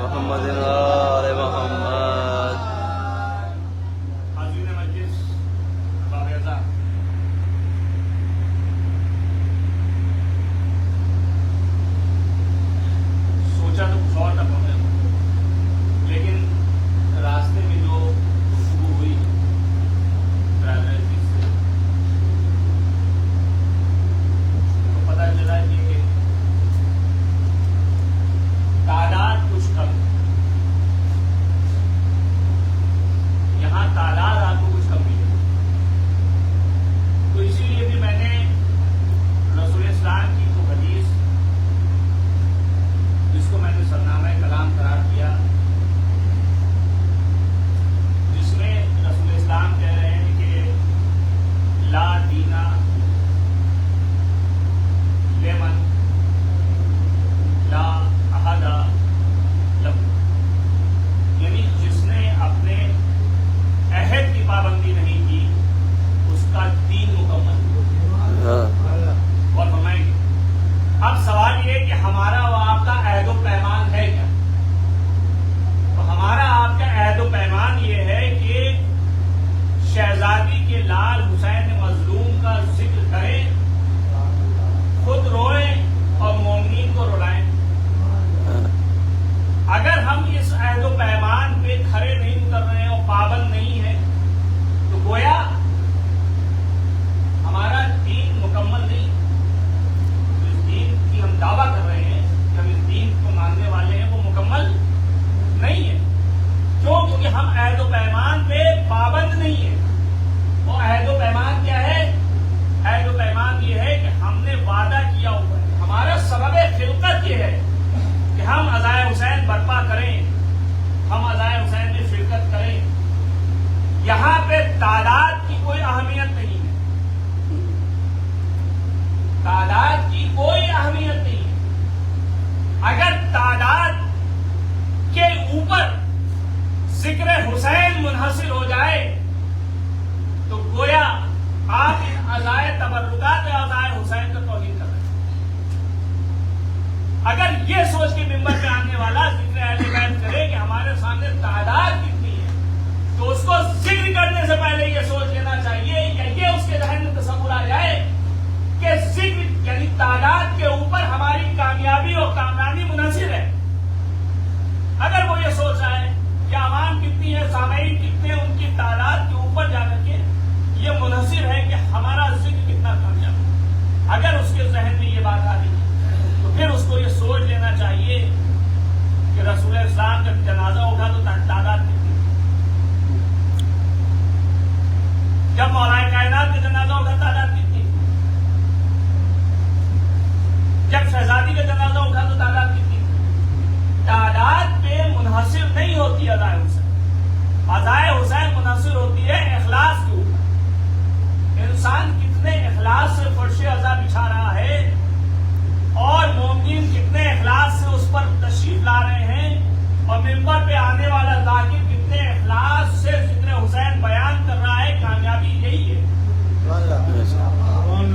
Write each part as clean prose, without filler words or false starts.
محمد وآل محمد. حاضرین مجلس، احباب اعزاء، سوچا تو کچھ اور تھا پروگرام، لیکن راستے میں جو گفتگو ہوئی ڈرائیور عزیز سے تو پتہ چلا کہ تعداد کچھ کم، یہاں تعداد آپ کو کچھ کم ملے، تو اسی لیے بھی میں نے رسول اسلام کی تو حدیث جس کو میں نے سرنامہ کلام قرار دیا، جس میں رسول اسلام کہہ رہے ہیں کہ لا دینا لمن لا احد لہ، یعنی جس نے اپنے عہد کی پابندی نہیں کی اس کا دین مکمل. اور فرمائیں گے اب سوال یہ کہ ہمارا و آپ کا عہد و پیمان ہے کیا؟ تو ہمارا آپ کا عہد و پیمان یہ ہے کہ شہزادی کے لال حسین مظلوم کا ذکر کریں، خود روئیں اور مومنین کو رلائیں. اگر ہم اس عہد و پیمان پہ کھڑے نہیں اتر رہے ہیں اور پابند نہیں ہیں تو گویا ہمارا دین مکمل نہیں. اس دین کی ہم دعویٰ کر رہے ہیں کہ ہم اس دین کو ماننے والے ہیں، وہ مکمل نہیں ہے. کیوں؟ کیونکہ ہم عہد و پیمان پہ پابند نہیں ہیں. وہ عہد و پیمان کیا ہے؟ عہد و پیمان یہ ہے کہ ہم نے وعدہ کیا ہوا ہے، ہمارا سبب خلقت یہ ہے کہ ہم عزائے حسین برپا کریں، ہم عزائے حسین میں شرکت کریں. یہاں پہ تعداد کی کوئی اہمیت نہیں ہے، تعداد کی کوئی اہمیت نہیں ہے. اگر تعداد کے اوپر ذکر حسین منحصر ہو جائے تو گویا آپ ان عزائے تبرکات عزائے حسین کا توہین کر رہے ہیں. اگر یہ سوچ کے ممبر پہ آنے والا ذکر اہل بیت کرے کہ ہمارے سامنے تعداد کتنی ہے تو اس کو ذکر کرنے سے پہلے یہ سوچ لینا چاہیے یا یہ اس کے ذہن میں تصور آ جائے کہ ذکر یعنی تعداد کے اوپر ہماری کامیابی اور کامیابی منحصر ہے. اگر وہ یہ سوچ رہا ہے کہ عوام کتنی ہے، سامعین کتنے ہیں، ان کی تعداد کے اوپر جا کر کے یہ منحصر ہے کہ ہمارا ذکر کتنا کامیاب ہے، اگر اس کے ذہن میں یہ بات آ رہی ہے تو پھر اس کو یہ سوچ لینا چاہیے کہ رسول اسلام کا جنازہ اٹھا تو تعداد کتنی، جب مولا کائنات کا جنازہ اٹھا تعداد کتنی، جب شہزادی کا جنازہ اٹھا تو تعداد کتنی. تعداد پہ منحصر نہیں ہوتی عزائے حسین، عزائے حسین منحصر ہوتی ہے اخلاص کے اوپر. انسان کتنے اخلاص سے فرش عزا بچھا رہا ہے اور مومنین کتنے اخلاص سے اس پر تشریف لا رہے ہیں، اور ممبر پہ آنے والا ذاکر کتنے اخلاص سے ذکر حسین بیان کر رہا ہے. کامیابی یہی ہے،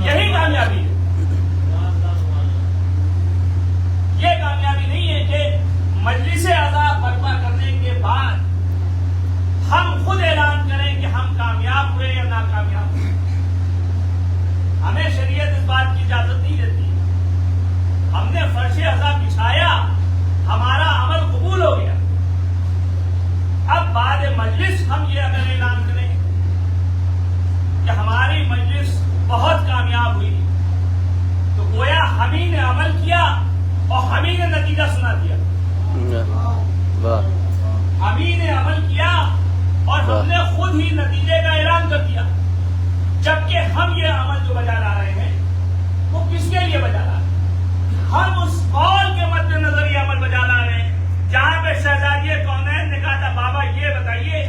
یہی کامیابی ہے. یہ کامیابی نہیں ہے کہ مجلس عزا برپا کرنے کے بعد ہم خود اعلان کریں کہ ہم کامیاب ہوئے یا ناکامیاب ہوئے. ہمیں شریعت اس بات کی اجازت نہیں دیتی. ہم نے فرش عزا بچھایا، ہمارا عمل قبول ہو گیا. اب بعد مجلس ہم یہ اگر اعلان کریں کہ ہماری مجلس بہت کامیاب ہوئی تو گویا ہم ہی نے عمل کیا اور ہم ہی نے نتیجہ سنا دیا. ہم ہی نے عمل کیا اور ہم نے خود ہی نتیجے کا اعلان کر دیا، جبکہ ہم یہ عمل جو بجا لا رہے ہیں وہ کس کے لیے بجا لا رہے ہیں؟ ہم اس قول کے مد نظر یہ عمل بجا لا رہے ہیں جہاں پہ شہزادی کونین نے کہا تھا بابا یہ بتائیے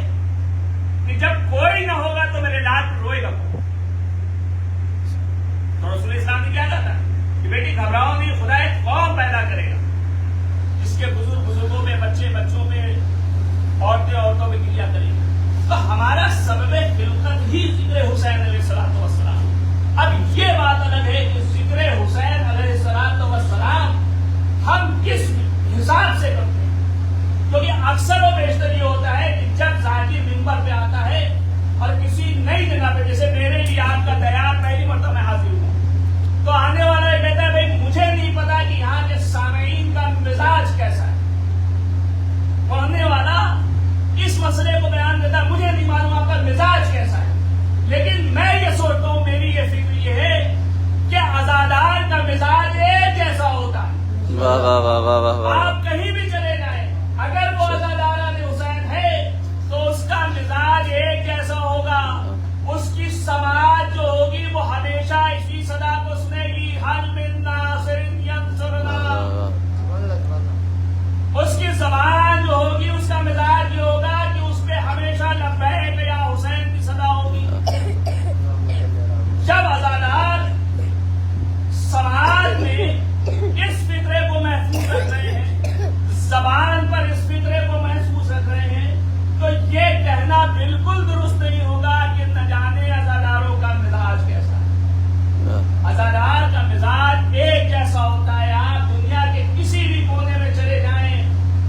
کہ جب کوئی نہ ہوگا تو میرے لال روئے گا. تو رسول اسلام نے کیا کہا تھا کہ بیٹی گھبراؤ نہیں، خدا ایک قوم پیدا کرے گا جس کے بزرگوں میں، بچے بچوں میں، عورتوں میں گریا کرے گی. تو ہمارا سبب خلقت ہی ذکر حسین علیہ السلام. اب یہ بات الگ ہے کہ ذکر حسین علیہ السلام ہم کس حساب سے کرتے ہیں. منبر پہ آتا ہے اور کسی نئی جگہ پہ، جیسے میرے لیے آپ کا دیار پہلی مرتبہ میں حاضر ہوں، تو آنے والا یہ کہتا ہے بھائی مجھے نہیں پتا کہ یہاں کے سامعین کا مزاج کیسا ہے. پڑھنے والا اس مسئلے کو بیان دیتا ہے، مجھے نہیں معلوم آپ کا مزاج کیسا ہے، لیکن میں یہ سوچتا ہوں، میری یہ فکر یہ ہے کہ عزادار کا مزاج ایک جیسا ہوتا ہے. واہ واہ واہ واہ واہ واہ. آپ کہیں بھی چلے جائیں، اگر وہ عزاداران حسین ہے تو اس کا مزاج ایک جیسا ہوگا. اس کی سماعت جو ہوگی وہ ہمیشہ اسی صدا کو سنے گی، حل من ناصر ینصرنا. اس کی زبان جو ہوگی، اس کا مزاج یہ ہوگا کہ اس پہ ہمیشہ لبیک یا حسین کی صدا ہوگی. جب عزادار سماج میں اس فطرے کو محفوظ رکھ رہے ہیں، زبان پر اس فطرے کو محفوظ رکھ رہے ہیں، تو یہ کہنا بالکل درست نہیں ہوگا کہ نہ جانے عزاداروں کا مزاج کیسا ہے. عزادار کا مزاج ایک جیسا ہوتا ہے. آپ دنیا کے کسی بھی کونے میں چلے جائیں،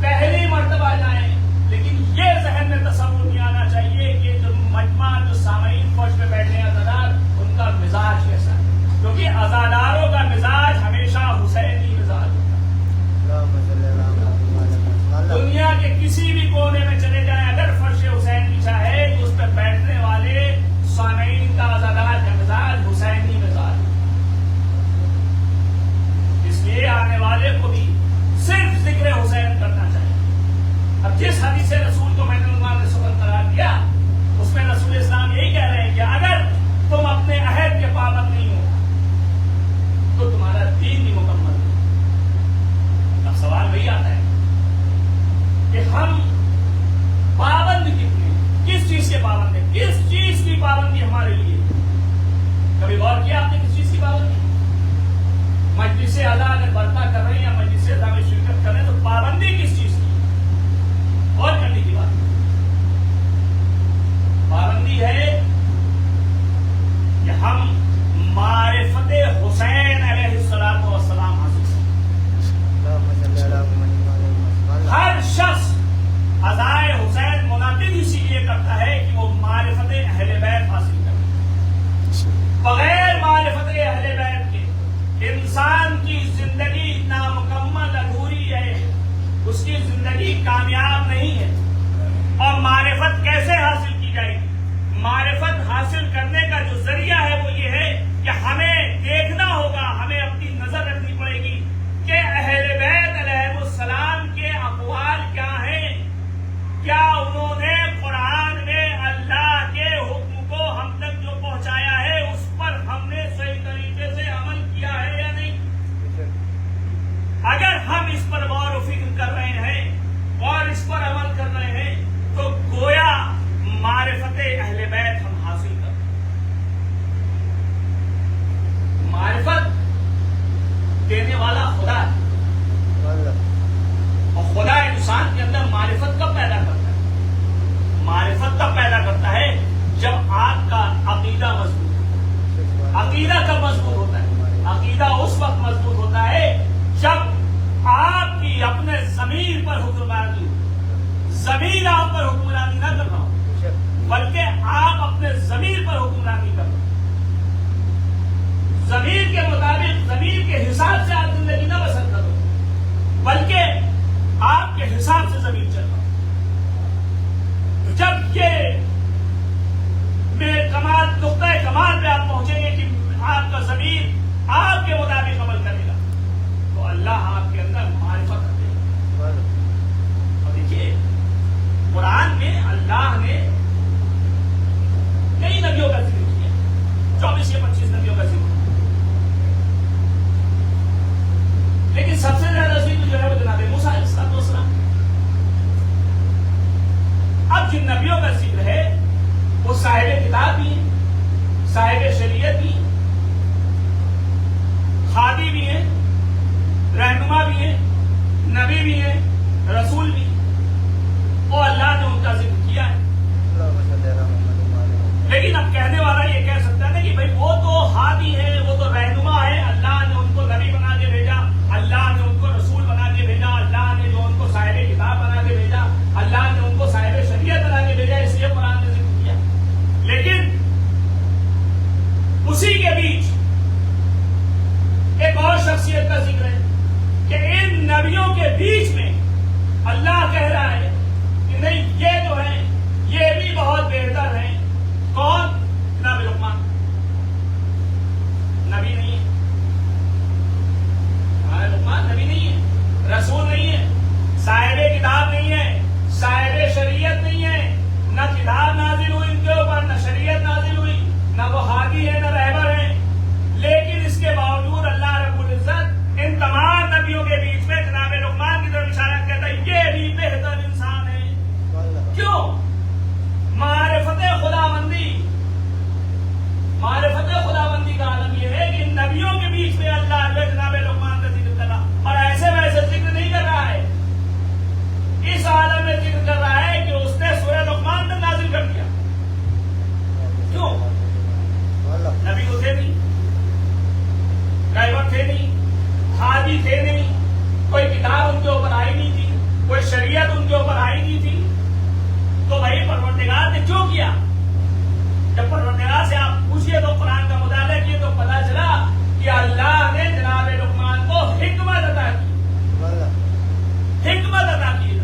پہلی مرتبہ جائیں، لیکن یہ ذہن میں تصور نہیں آنا چاہیے کہ جو مجمع، جو سامعین فوج پہ بیٹھے ہیں عزادار، ان کا مزاج کیسا ہے، کیونکہ عزاداروں کا مزاج ہمیشہ حسینی مزاج ہوتا ہے. دنیا کے کسی بھی کونے میں چلے جائیں، اگر فرش حسین بچھا ہے تو اس پہ بیٹھنے والے سامعین کا عزادار کا مزاج حسینی مزاج. اس لیے آنے والے کو بھی صرف ذکر حسین کرنا چاہیے. اب جس حدیث رسول کو میں نے عنوان سبق قرار دیا، اس میں رسول اسلام یہی کہہ رہے ہیں کہ اگر تم اپنے عہد کے پابند نہیں ہو تو تمہارا دین بھی مکمل نہیں. اب سوال وہی آتا ہے کہ ہم پابند کتنے، کس چیز کے پابند ہیں، کس چیز کی پابندی ہمارے لیے. کبھی غور کیا آپ نے کس چیز کی پابندی؟ مجلس اعلیٰ اگر برپا کر رہے ہیں یا مجلس اعلیٰ میں شرکت کر رہے ہیں تو پابندی کس چیز کی؟ اور کرنے کی بات پابندی ہے کہ ہم معرفت حسین علیہ الصلوۃ والسلام حاصل کریں. ہر شخص عزائے حسین منعقد اسی لیے کرتا ہے کہ وہ معرفت اہل بیت حاصل کرے. بغیر معرفت اہل بیت کے انسان کی زندگی نامکمل، ادھوری ہے، اس کی زندگی کامیاب نہیں ہے. اور معرفت کیسے حاصل کی جائے گی؟ معرفت حاصل کرنے کا جو ذریعہ ہے وہ یہ ہے کہ ہمیں دیکھنا ہوگا، ہمیں اپنی نظر رکھنی پڑے گی کہ اہل بیت علیہ السلام کے اقوال کیا ہیں، کیا انہوں نے قرآن میں اللہ کے حکم کو ہم تک جو پہنچایا ہے اس پر ہم نے صحیح طریقے سے عمل کیا ہے یا نہیں. اگر ہم اس پر غور و فکر کر رہے ہیں اور اس پر عمل کر رہے ہیں تو گویا معرفت اہل بیت ہم حاصل کر. معرفت دینے والا خدا ہے، اور خدا انسان کے اندر معرفت کب پیدا کرتا ہے؟ معرفت تب پیدا کرتا ہے جب آپ کا عقیدہ مضبوط ہو. عقیدہ کب مضبوط ہوتا ہے؟ عقیدہ اس وقت مضبوط ہوتا ہے جب آپ کی اپنے ضمیر پر حکمرانی ہو. ضمیر آپ پر حکمرانی نہ کر رہا ہو، بلکہ آپ اپنے ضمیر پر حکمرانی کر رہے ہو. ضمیر کے مطابق، ضمیر کے حساب سے آپ زندگی نہ بسر کرو، بلکہ آپ کے حساب سے ضمیر چل رہا ہو. جب یہ کمال، نقطۂ کمال پہ آپ پہنچیں گے کہ آپ کا ضمیر آپ کے مطابق عمل کرے گا تو اللہ آپ کے اندر معرفت رکھے گا. اور دیکھیے قرآن میں اللہ نے کئی نبیوں کا ذکر کیا، 24 یا 25 نبیوں کا ذکر، لیکن سب سے زیادہ ذکر جو ہے وہ جناب موسیٰ علیہ السلام. اب جن نبیوں کا ذکر ہے وہ صاحب کتاب بھی ہیں، صاحب شریعت بھی، خادی بھی ہیں، رہنما بھی ہیں، کتاب نہیں ہے، صاحب شریعت نہیں ہے، نہ کتاب نازل ہوئی ان کے اوپر، نہ شریعت نازل ہوئی، نہ وہ ہادی ہے نہ رہبر ہے، لیکن اس کے باوجود اللہ رب العزت ان تمام نبیوں کے بیچ میں جناب لقمان کی طرف اشارہ کرتا ہے یہ بھی بہتر انسان ہے۔ کیوں؟ معرفت خداوندی کا عالم یہ ہے کہ نبیوں کے بیچ میں اللہ جو جناب لقمان کا ذکر کر رہا، اور ایسے ویسے ذکر نہیں کر رہا ہے، اس عالم میں ذکر کر رہا ہے کہ اس نے سورہ لقمان میں نازل کر دیا۔ کیوں؟ نبی تو تھے نہیں، رہبر تھے نہیں، ہادی تھے نہیں، کوئی کتاب ان کے اوپر آئی نہیں تھی، کوئی شریعت ان کے اوپر آئی نہیں تھی، تو بھائی پروردگار نے کیوں کیا؟ جب پروردگار سے آپ پوچھئے تو قرآن کا مطالعہ کیے تو پتا چلا کہ اللہ نے جناب لقمان کو حکمت عطا کی، حکمت عطا کی۔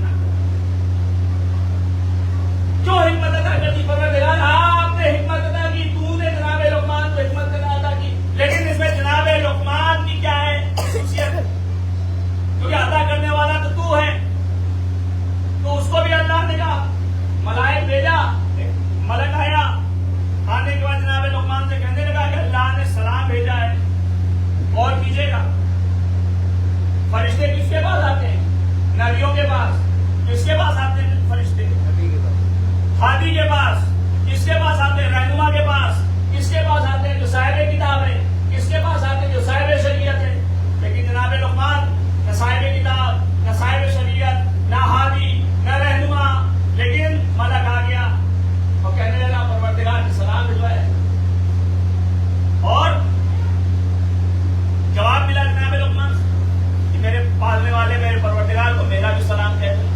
کیوں حکمت عطا کر دی؟ پروردگار آپ نے حکمت عطا کی، تو نے جناب لقمان کو حکمت عطا کی، لیکن اس میں جناب لقمان کی کیا ہے خصوصیت ہے؟ کیونکہ عطا کرنے والا تو ہے، تو اس کو بھی اللہ نے کہا، ملائک بھیجا، ملک آیا، آنے کے بعد جناب لقمان سے کہنے لگا کہ اللہ نے سلام بھیجا ہے، اور کیجیے گا۔ فرشتے کس کے پاس آتے ہیں؟ نبیوں کے پاس۔ کس کے پاس آتے ہیں فرشتے؟ ہادی کے پاس۔ کس کے پاس آتے ہیں؟ رہنما کے پاس۔ کس کے پاس آتے ہیں؟ جو صاحب کتاب ہے۔ کس کے پاس آتے ہیں؟ جو صاحب شریعت ہے۔ لیکن جناب لقمان نہ صاحب کتاب، نہ صاحب شریعت، نہ ہادی، نہ رہنما، لیکن ملک آ گیا اور کہنے لگا پروردگار نے سلام بھجوایا، اور جواب ملا جناب لقمان کہ میرے پالنے والے میرے پروردگار کو میرا بھی سلام کہہ دو۔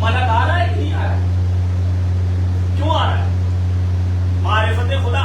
ملک آ رہا ہے کہ نہیں آ رہا ہے؟ کیوں آ رہا ہے؟ معرفت خدا۔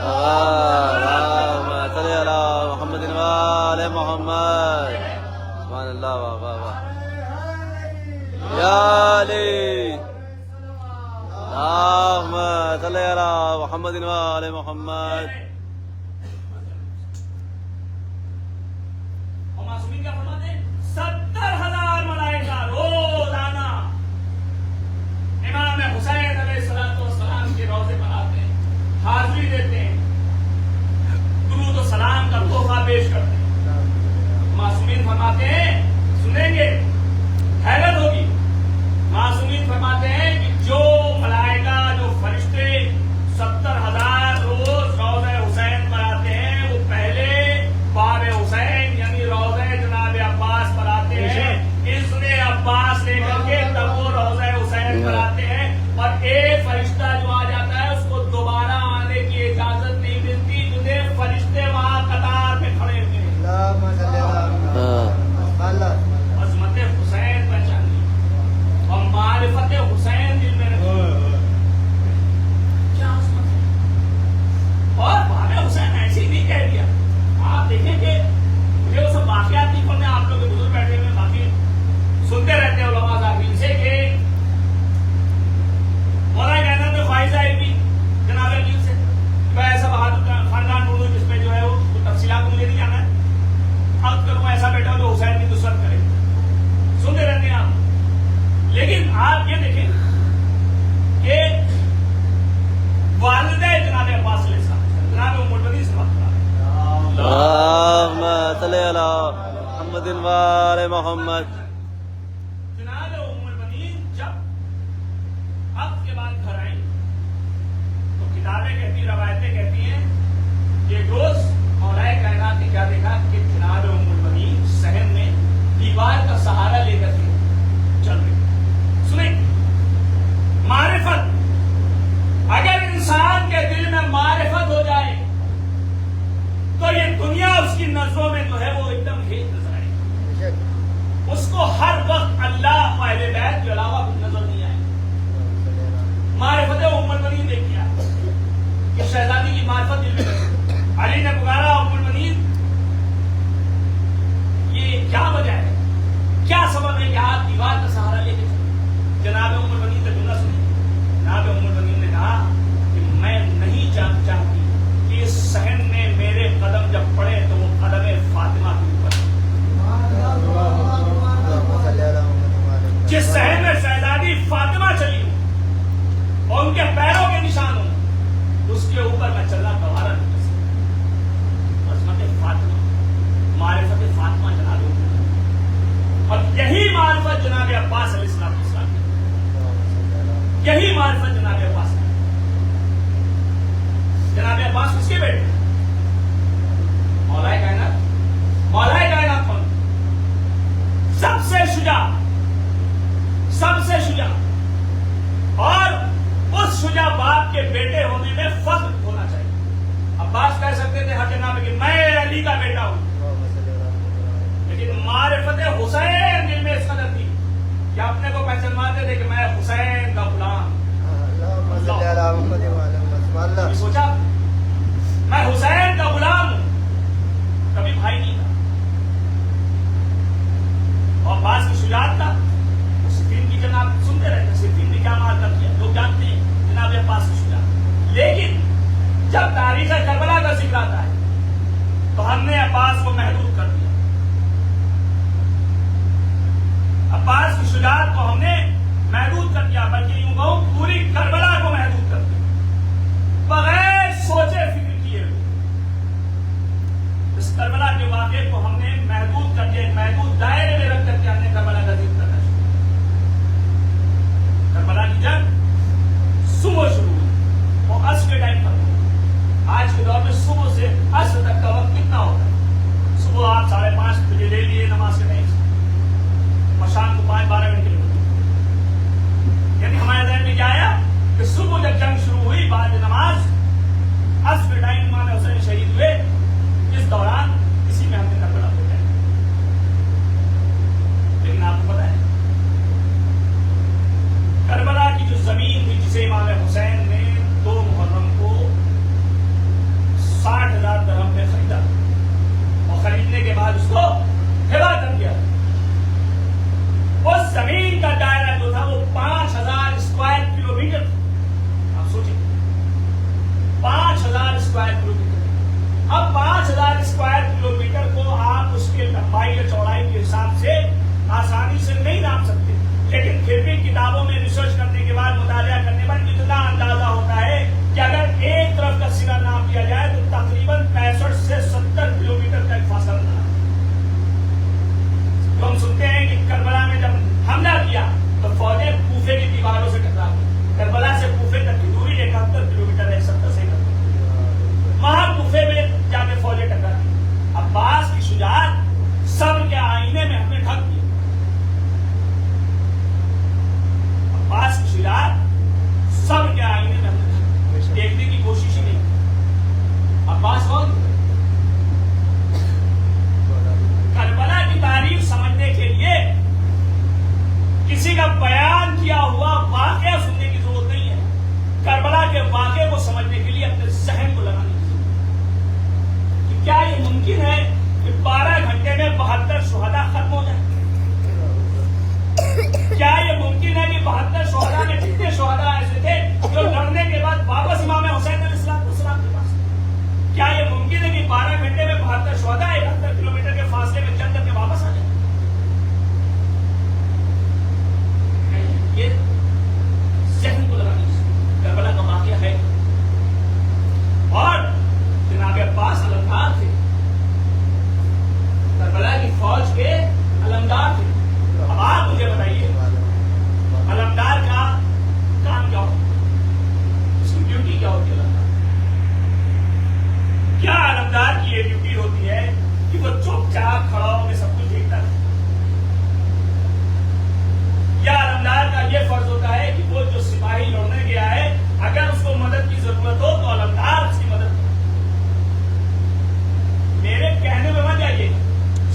اللهم صل على محمد وآل محمد سبحان اللہ واہ واہ واہ یا علی اللهم صل على محمد وآل محمد اور معصومین کیا فرماتے ہیں 70,000 ملائکہ روزانہ امام حسین علیہ السلام کے روضے پر آتے ہیں، حاضری دیتے ہیں، درود و سلام کا تحفہ پیش کرتے ہیں۔ معصومین فرماتے ہیں، سنیں گے حیرت ہوگی، معصومین فرماتے ہیں کہ جو ملائکہ جو فرشتے 70,000 روز روضہ حسین پر آتے ہیں، وہ پہلے باب حسین یعنی روضہ جناب عباس پر آتے ہیں، اذن عباس لے کر کے تب وہ روضہ حسین پر آتے ہیں، اور ایک فرشتہ جو آ جاتا ہے اس کو دوبارہ آنے کی اجازت نہیں ملتی، جنہیں فرشتے وہاں قطار میں کھڑے ہوئے ہیں۔ عظمت حسین پہچانی اور معرفت حسین دل میں رکھی، کیا عظمت ہے۔ اور باب حسین ایسی نہیں کہہ دیا، آپ دیکھیں کہ مجھے وہ سب واقعات نہیں پڑھنے، آپ لوگ بزرگ بیٹھے ہوئے باقی سنتے رہتے ہیں علماء ذاکرین سے کہ مولانا کائنات میں خواہش آئی بھی جناب عقیل سے میں ایسا بہادر خاندان ڈھونڈوں جس میں جو ہے وہ تفصیلات مجھے نہیں جانا ہے، اب کروں ایسا بیٹا ہو جو حسین کی نصرت کرے، سنتے رہتے ہیں آپ۔ لیکن آپ یہ دیکھیں کہ والدہ جناب عباس علیہ السلام جناب ام المؤمنین سے بات کرا اللهم صل على محمد وآل محمد جناب ام المؤمنین جب اب کے بعد گھر آئیں تو کتابیں کہتی، روایتیں کہتی ہیں کہ ایک روز مولا کائنات نے کیا دیکھا کہ جناب ام المؤمنین صحن میں دیوار کا سہارا لے کر کے چل رہی۔ سنیں، معرفت اگر انسان کے دل میں معرفت ہو جائے تو یہ دنیا اس کی نظروں میں جو ہے وہ ایک دم ہیج نظر آئے، اس کو ہر وقت اللہ و اہل بیت کے علاوہ کچھ نظر نہیں آئے۔ معرفت ام المؤمنین نے کیا کہ شہزادی کی معرفت دل میں رکھی۔ علی نے پکارا ام المؤمنین یہ کیا وجہ ہے، کیا سبب ہے کہ آپ دیوار کا سہارا لے کے چلے؟ جناب ام المؤمنین نے جملہ سنی، جناب ام المؤمنین نے کہا کہ میں نہیں چاہتی کہ اس صحن میں میرے قدم جب پڑے تو وہ قدم فاطمہ کے اوپر، جس صحن میں شہزادی فاطمہ چلی ہوں اور ان کے پیروں کے نشان ہوں اس کے اوپر میں چلنا گوارا نہیں کر سکتا۔ عظمت فاطمہ، معرفت فاطمہ جناب ام، اور یہی معرفت جناب عباس علیہ السلام کی، یہی معرفت جناب عباس، جناب عباس کس کے بیٹے؟ مولا کائنات، مولا کائنات کون؟ سب سے شجاع، سب سے شجاع، اور اس شجاع باپ کے بیٹے ہونے میں فخر ہونا چاہیے۔ عباس کہہ سکتے تھے ہر جناب کہ میں علی کا بیٹا ہوں، لیکن معرفت حسین دل میں اس قدر تھی کہ اپنے کو پہچانواتے تھے کہ میں حسین کا غلام، سوچا میں حسین کا غلام ہوں، کبھی بھائی نہیں تھا، اور عباس کی شجاعت تھا۔ صفین کی جناب سنتے رہتے، صفین نے کیا مار کر کیا لوگ جانتے ہیں جناب عباس کی شجاعت، لیکن جب تاریخ کربلا کا ذکر آتا ہے تو ہم نے عباس کو محدود کر دیا، عباس کی شجاعت کو ہم نے محدود کر دیا، بلکہ یوں کہوں پوری کربلا کو محدود کر دیا، بغیر سوچے فکر کیے ہوئے۔ اس کربلا کے واقعے کو ہم نے محدود کر دیا، محدود دائرے میں رکھ کر کے ہم نے کربلا کا ذکر کرنا شروع کیا۔ کربلا کی جنگ صبح شروع ہوئی اور عصر کے ٹائم پر، آج کے دور میں صبح سے عصر تک کا وقت کتنا ہوتا ہے؟ صبح آپ 5:30 بجے لے لیے نماز کے ٹائم سے، اور شام کو 5-12 گھنٹے لگے، یعنی ہمارے ذہن میں کیا آیا کہ صبح جب جنگ شروع ہوئی بعد نماز عصر کے ٹائم امام حسین شہید ہوئے، اس دوران اسی میں ہم نے کربلا ہو گیا۔ لیکن آپ کو پتا ہے اسکوائر کلومیٹر. اب 5000 اسکوائر کلومیٹر کو آپ اس کے لمبائی یا چوڑائی کے حساب سے آسانی سے نہیں ناپ سکتے, لیکن پھر بھی کتابوں میں ریسرچ کرنے کے بعد, مطالعہ کرنے پر اتنا اندازہ ہوتا ہے کہ اگر ایک طرف کا سرا ناپ دیا جائے تو تقریباً 65 سے 70 کلومیٹر کا ایک فاصلہ تھا. تو ہم سنتے ہیں کہ کربلا میں جب حملہ کیا تو فوجیں کوفے کی دیواروں سے ٹکرا گئی. کربلا سے کوفے تک کی دوری 71 کلومیٹر ہے, 70 سے 71. وہاں کوفے میں جا کے فوجیں ٹکرا گئی. عباس کی شجاعت صبر کے آئینے میں ہم نے ڈھک دیا. عباس کی شجاعت صبر کے آئینے میں ہم نے دیکھنے کی کوشش ہی نہیں. عباس کون؟ کربلا کی تاریخ سمجھنے کے لیے کسی کا بیان کیا ہوا واقعہ سننے کی ضرورت نہیں ہے. کربلا کے واقعے کو سمجھنے کے لیے اپنے ذہن کو لگانے کی ضرورت ہے کہ کیا یہ ممکن ہے کہ 12 گھنٹے میں 72 شہداء ختم ہو جائیں؟ کیا یہ ممکن ہے کہ 72 شہداء میں کتنے شہداء ایسے تھے جو لڑنے کے بعد واپس امام حسین علیہ السلام کے پاس؟ کیا یہ ممکن ہے کہ 12 گھنٹے میں 72 شہداء 71 کلومیٹر کے فاصلے میں چل کر کے واپس آ جائیں؟ یہ ذہن کو لگانے کی کربلا کا واقعہ ہے. اور جناب عباس علمدار تھے, کربلا کی فوج کے علمدار تھے. اب آپ مجھے بتائیے علمدار کا کام کیا ہوتا ہے, اس کی ڈیوٹی کیا ہوتی ہے؟ کیا علمدار کی یہ ڈیوٹی ہوتی ہے کہ وہ چپ چاپ کھڑا ہو کے سب کچھ دیکھتا ہے؟ یا علمدار کا یہ فرض ہوتا ہے کہ وہ جو سپاہی لڑنے گیا ہے اگر اس کو مدد کی ضرورت ہو تو علمدار اس کی مدد کرے؟ میرے کہنے میں مت جائیے,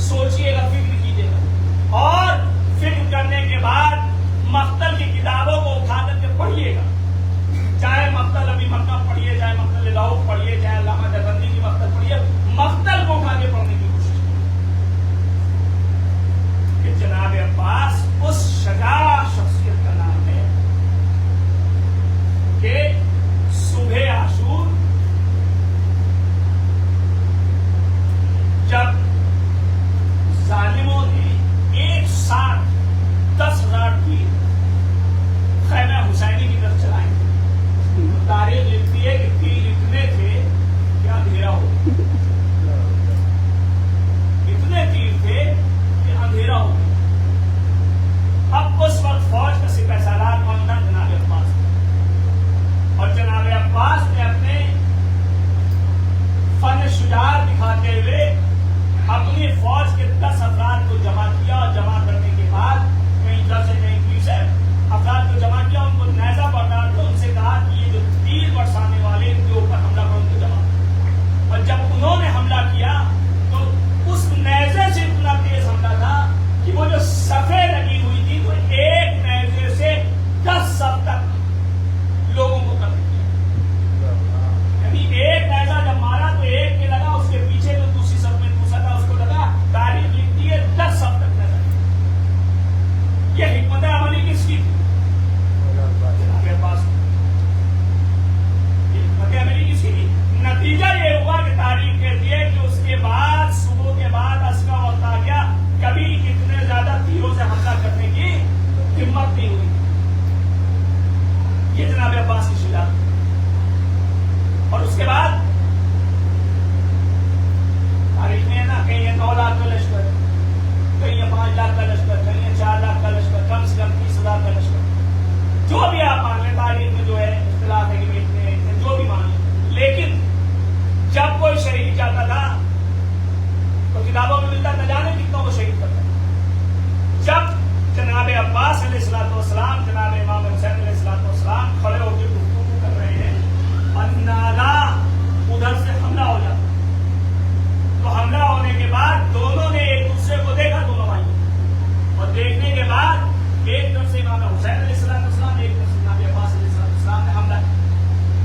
سوچیے گا, فکر کیجیے گا, اور فکر کرنے کے بعد مقتل کی کتابوں کو اٹھا کر کے پڑھیے گا. چاہے مقتل ابی مکہ پڑھیے, چاہے مقتل لاہور پڑھیے, چاہے علامہ دیوبندی کی مقتل پڑھیے, مقتل کو اٹھا کے پڑھنے کی کوشش کہ جناب عباس اس شجاع شخصیت کا نام ہے کہ صبح عاشور جب ظالموں نے ایک ساتھ 10,000 تیر خیمہ حسینی کی طرف چلائے, تاریخ لکھتی ہے کہ تیر اتنے تھے کہ اندھیرا ہو گیا, اتنے تیر تھے کہ اندھیرا ہو گیا. اب اس وقت فوج کا سپہ سالار کون تھا؟ جناب عباس. اور جناب عباس نے اپنے فن شجاعت دکھاتے ہوئے اپنی فوج کے 10 افراد کو جمع کیا, اور جمع کرنے کے بعد کہیں 10 سے کہیں 20 افراد کو جمع کیا, ان کو نیزہ بردار تھا, ان سے کہا کہ یہ جو تیر برسانے والے ان کے اوپر حملہ کرو, ان کو جمع. اور جب انہوں نے حملہ کیا تو اس نیزے سے اتنا تیز حملہ تھا کہ وہ جو صفیں لگی ہوئی تھی تو ایک نیزے سے 10 صف تک لوگوں کو قتل کیا. یعنی ایک نیزہ جب مارا تو ایک کے لگا, اس کے پیچھے جو دوسری صف میں دوسرا تھا اس کو لگا. تاریخ لکھتی ہے 10 صف تک نیزہ. یہ حکمت عملی کس کی تھی؟ جناب عباس. حکمت عملی کس کی تھی؟ نتیجہ یہ ہوا کہ تاریخ کہتی ہے کہ اس کے بعد صبح کے بعد عسکر اور تاغیہ کبھی اتنے زیادہ تیروں سے حملہ کرنے کی ہمت نہیں ہوئی. یہ جناب عباس کی شجاعت. اور اس کے بعد تاریخ میں نا کہیں 9 لاکھ کا لشکر, کہیں 5 لاکھ کا لشکر, کہیں 4 لاکھ کا لشکر, کم سے کم 30,000 کا لشکر, جو بھی آپ مان لیں. تاریخ میں جو ہے اختلاف ہے کہ اتنے جو بھی مان لیں, لیکن جب کوئی شہید جاتا تھا تو کتابوں میں ملتا نہ جانے کتنوں کو شہید کرتا. جب جناب عباس علیہ السلام جناب امام حسین علیہ السلام کھڑے ہو کے گفتگو کر رہے ہیں, اندازہ ادھر سے حملہ ہو جاتا. تو حملہ ہونے کے بعد دونوں نے ایک دوسرے کو دیکھا, دونوں بھائی, اور دیکھنے کے بعد ایک طرف سے امام حسین علیہ السلام, ایک طرف سے جناب عباس علیہ السلام نے حملہ کیا,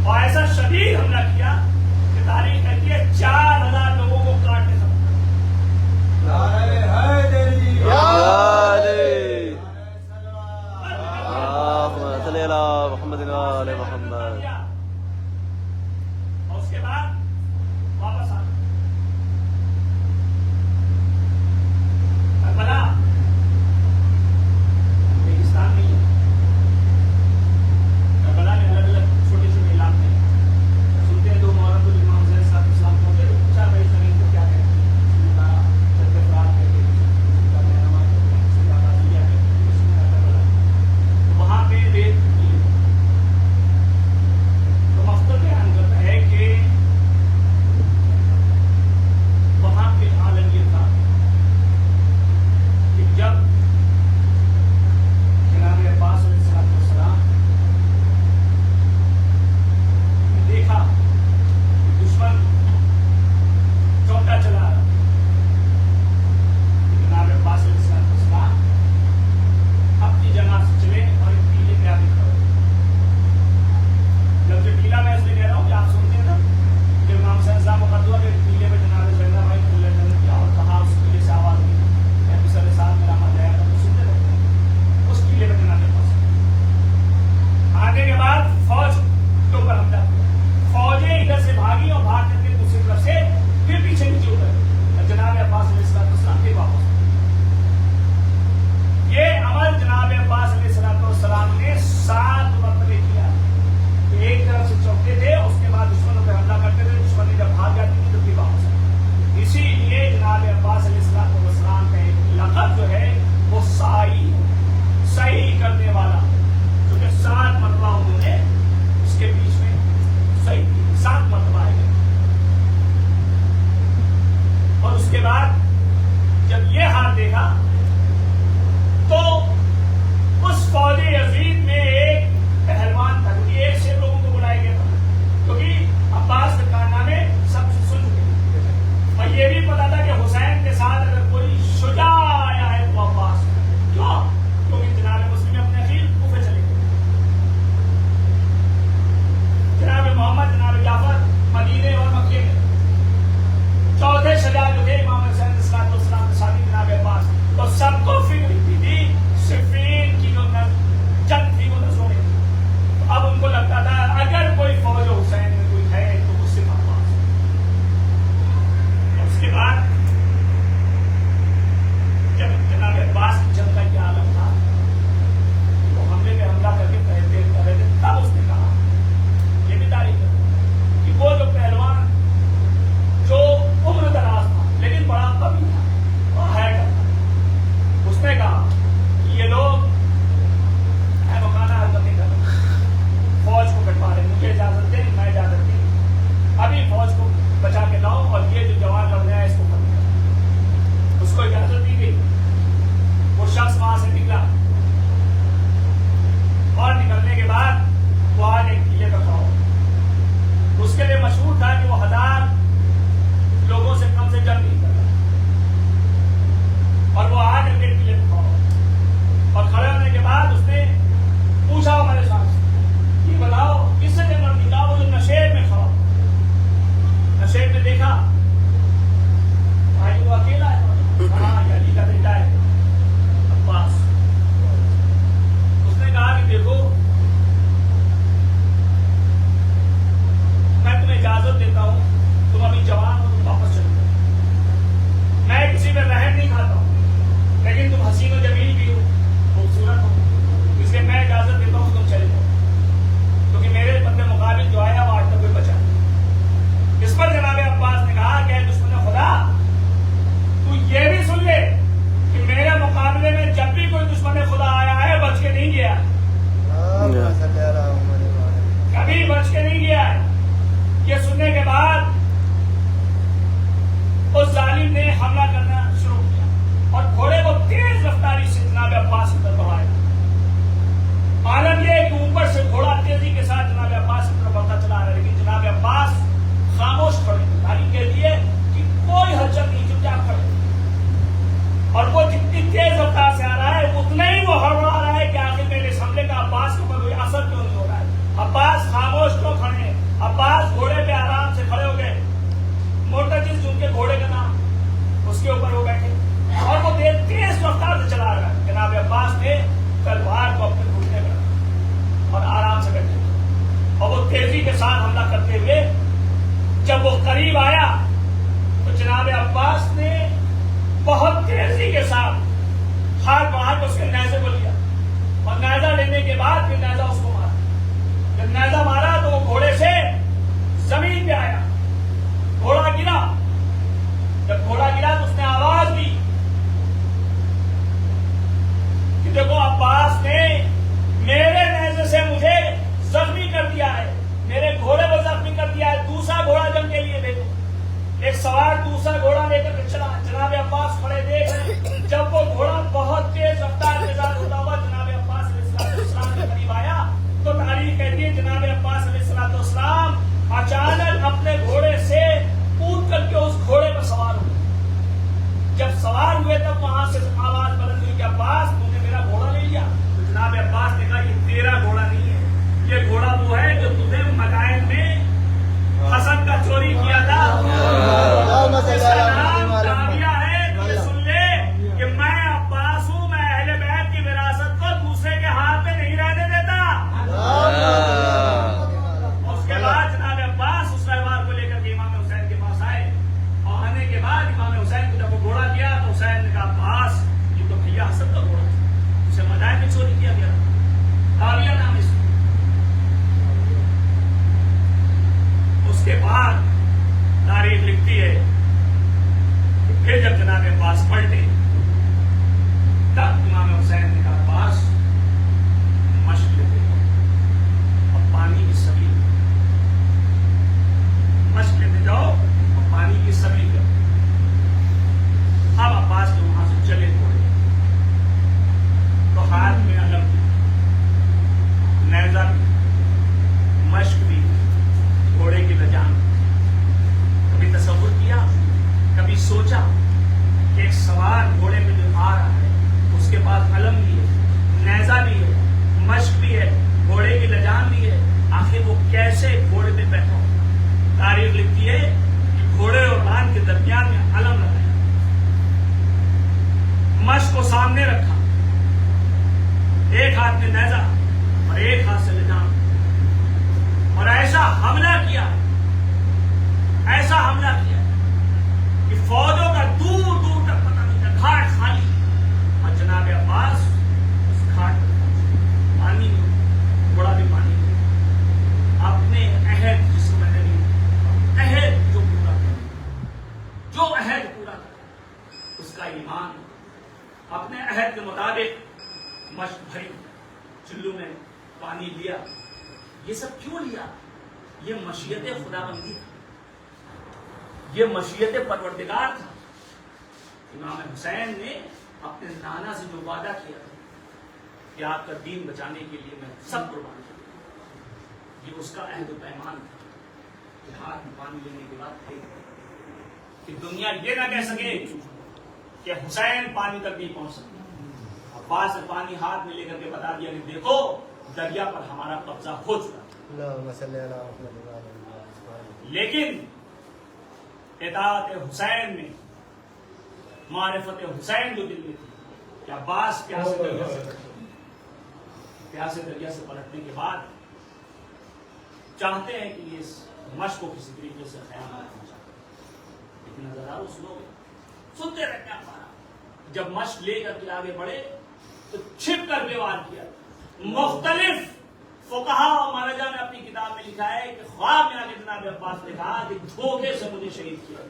اور ایسا شدید حملہ کیا کہ تاریخ کہتی ہے 4,000 لوگوں کو کاٹ کے ختم. محمد. اور اس کے بعد قریب آیا تو جناب عباس نے بہت تیزی کے ساتھ ہاتھ بڑھا کے اس کے نیزے کو لیا اور نیزہ لینے کے بعد پھر نیزہ اس کو مارا. جب نیزہ مارا تو وہ گھوڑے سے زمین پہ آیا, گھوڑا گرا. جب گھوڑا گرا تو اس نے آواز دی کہ دیکھو عباس نے میرے نیزے سے مجھے زخمی کر دیا ہے, میرے گھوڑے کو زخمی کر دیا ہے, دوسرا گھوڑا جنگ کے لیے بھیجو. ایک سوار دوسرا گھوڑا لے کر چلا. جناب عباس کھڑے دیکھ رہے. جب وہ گھوڑا بہت تیز رفتار کے ساتھ ہوتا ہوا جناب عباس علیہ السلام کے قریب آیا تو تاریخ کہتی ہے جناب عباس علیہ السلام اچانک اپنے گھوڑے سے کود کر کے اس گھوڑے پر سوار ہوئے. جب سوار ہوئے تب وہاں سے آواز بلند ہوئی کہ عباس تم نے میرا گھوڑا لے لیا. تو جناب عباس نے کہا یہ تیرا گھوڑا نہیں ہے, یہ گھوڑا وہ ہے جو تمہیں مدائن میں حسن کا چوری کیا تھا. اس کا نام کامیہ ہے. تو یہ سن لے کہ میں عباس ہوں, میں اہل بیت کی وراثت کو دوسرے کے ہاتھ میں نہیں رہنے دیتا. اس کے بعد جناب عباس اس تہوار کو لے کر کے امام حسین کے پاس آئے اور آنے کے بعد امام حسین کو جب وہ گھوڑا دیا تو حسین نے کہا عباس یہ تو بھیا حسن کا گھوڑا تھا, اسے مدائن میں چوری کیا گیا. کامیہ نام اس اس کے بعد تاریخ لکھتی ہے کہ پھر جب جناب عباس پلٹے تب امام حسین نے کہا عباس مشق لیتے اور پانی کی سبیل مشق لیتے جاؤ اور پانی کی سبیل کرو. اب عباس کے وہاں سے چلے تھوڑے تو ہاتھ میں علم بھی, نیزہ بھی, مشق بھی, گھوڑے کی لجام. کبھی تصور کیا, کبھی سوچا کہ ایک سوار گھوڑے پہ جو آ رہا ہے اس کے پاس علم بھی ہے, نیزہ بھی ہے, مشق بھی ہے, گھوڑے کی لجام بھی ہے, آخر وہ کیسے گھوڑے پہ بیٹھا ہو. تاریخ لکھتی ہے کہ گھوڑے اور ران کے درمیان میں علم لگایا, مشق کو سامنے رکھا, ایک ہاتھ میں نیزہ اور ایک ہاتھ سے لجام, اور ایسا حملہ کیا کہ فوجوں کا دور دور تک پتہ نہیں تھا, گھاٹ خالی. اور جناب عباس اس گھاٹ پر پانی میں, گھوڑا بھی پانی میں, اپنے عہد جس میں نہیں, عہد جو پورا کرے اس کا ایمان, اپنے عہد کے مطابق مشق بھری, چلو میں پانی لیا. یہ سب کیوں لیا؟ یہ مشیت خداوندی تھا, یہ مشیت پروردگار تھا. امام حسین نے اپنے نانا سے جو وعدہ کیا تھا کہ آپ کا دین بچانے کے لیے میں سب قربان کروں, یہ اس کا عہد و پیمان تھا کہ ہاتھ میں پانی لینے کے بعد کہ دنیا یہ نہ کہہ سکے کہ حسین پانی تک نہیں پہنچ سکتا. عباس نے پانی ہاتھ میں لے کر کے بتا دیا کہ دیکھو دریا پر ہمارا قبضہ ہو چکا. لیکن اطاعت حسین میں, معرفت حسین جو دل میں تھی کہ عباس پیاسے دریا سے پلٹنے کے بعد چاہتے ہیں کہ یہ مشق کو کسی طریقے سے خیال نہ پہنچا, لیکن نظر اس لوگ سنتے رہتے ہیں. جب مشق لے کر کے آگے بڑھے تو چھپ کر پہ وار کیا. مختلف فقہا اور مہاراجا نے اپنی کتاب میں لکھا ہے کہ خواب میں آگے جناب عباس نے کہا کہ دھوکے سے مجھے شہید کیا,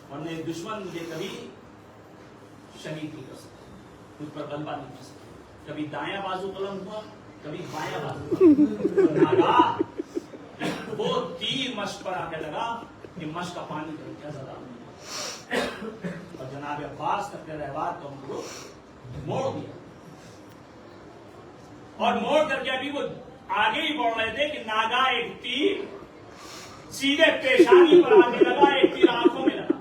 اور نہیں دشمن مجھے کبھی شہید نہیں کر سکتا, مجھ پر غلبہ نہیں کر سکتا. کبھی دایاں بازو قلم ہوا, کبھی بایاں بازو. ناگاہ وہ تیر مشق پر آ کے لگا کہ مشق کا پانی کا کیا زیادہ اور جناب عباس نے اپنے رہبار کو ہم کو موڑ دیا, اور موڑ کر کے ابھی وہ آگے ہی بڑھ رہے تھے کہ ناگاہ ایک تیر سیدھے پیشانی پر آنے لگا, ایک تیر آنکھوں میں لگا.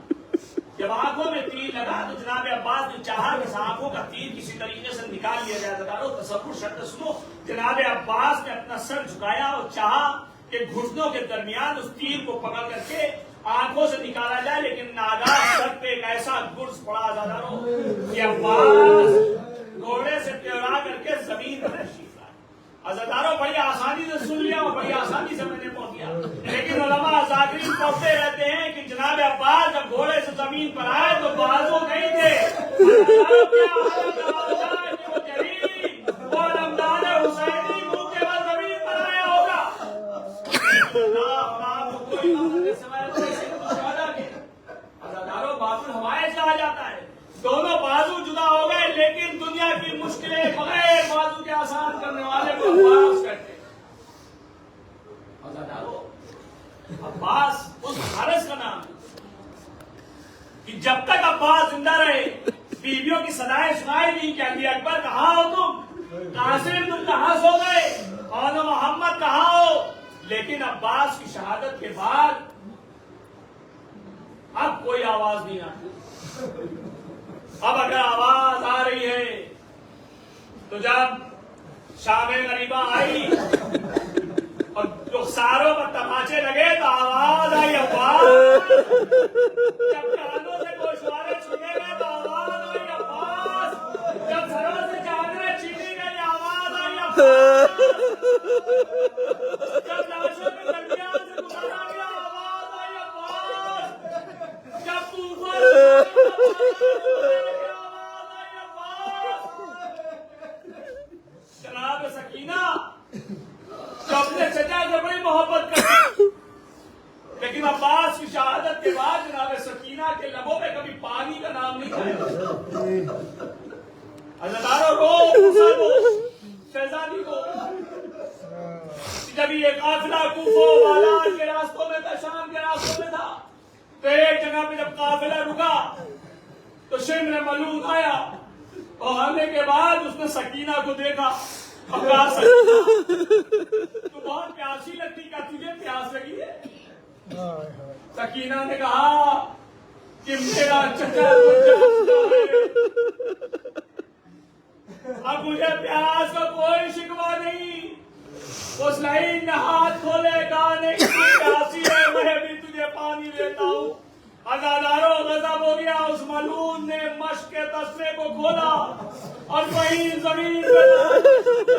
جب آنکھوں میں تیر لگا تو جناب عباس نے چاہا کہ آنکھوں کا تیر کسی طریقے سے نکال لیا جائے. تصور شرط سنو, جناب عباس نے اپنا سر جھکایا اور چاہا کہ گھٹنوں کے درمیان اس تیر کو پکڑ کر کے آنکھوں سے نکالا جائے, لیکن ناگاہ سر پہ ایک ایسا گرز پڑا کہ عباس گھوڑے سے ٹیڑا کر کے زمین پر تشریف لائے. عزاداروں بڑی آسانی سے سن لیا اور بڑی آسانی سے میں نے پہنچ گیا، لیکن علماء ذاکرین پڑھتے رہتے ہیں کہ جناب عباس جب گھوڑے سے زمین پر آئے تو بازو نہیں تھے۔ عزاداروں کیا حالت ہے کہ وہ جریم وہ علمدار حسینی منہ کے بعد زمین پر آیا ہوگا۔ کوئی نہ سوائے شہدا کے عزاداروں بازو ہوائے سے آ جاتا ہے، دونوں بازو جدا ہو گئے، لیکن دنیا کی مشکلیں بغیر بازو کے آسان کرنے والے کو عباس کہتے ہیں۔ عباس اس حارث کا نام ہے کہ جب تک عباس زندہ رہے بیویوں کی صدائیں سنائی نہیں کہ علی اکبر کہاں ہو تم، قاسم تم کہاں سو گئے، اور محمد کہاں ہو، لیکن عباس کی شہادت کے بعد اب کوئی آواز نہیں آتی۔ اب اگر آواز آ رہی ہے تو جب شام غریبہ آئی اور رخساروں پر تماچے لگے تو آواز آئی عباس، جب کانوں سے گوشوارے چھنے گئے تو آواز آئی عباس، جب سروں سے چادریں چھینی گئی آواز آئی عباس، جب لاشوں کے درمیان سے گزارا گیا آواز آئی عباس، جب طوفان جناب سکینہ جو اپنے چچا سے بڑی محبت کرتی، لیکن عباس کی شہادت کے بعد جناب سکینہ کے لبوں پہ کبھی پانی کا نام نہیں آیا۔ عزاداروں کو شہزادی کو جب یہ قافلہ کوفہ و بالاد کے راستوں میں تھا، شام کے راستوں میں تھا، تو ایک جگہ پہ جب قافلہ رکا تو شمر ملون آیا اور آنے کے بعد اس نے سکینہ کو دیکھا اور کہا سکینہ تو بہت پیاسی لگتی، کیا تجھے پیاس لگی ہے؟ سکینہ نے کہا کہ میرا چچا اب مجھے پیاس کا کوئی شکوہ نہیں، اس لائن میں ہاتھ کھولے گا نہیں پیاسی ہے میں بھی تجھے پانی دیتا ہوں۔ عزاداروں غضب ہو گیا، اس ملعون نے مشق کے تسمے کو کھولا اور وہیں زمین پہ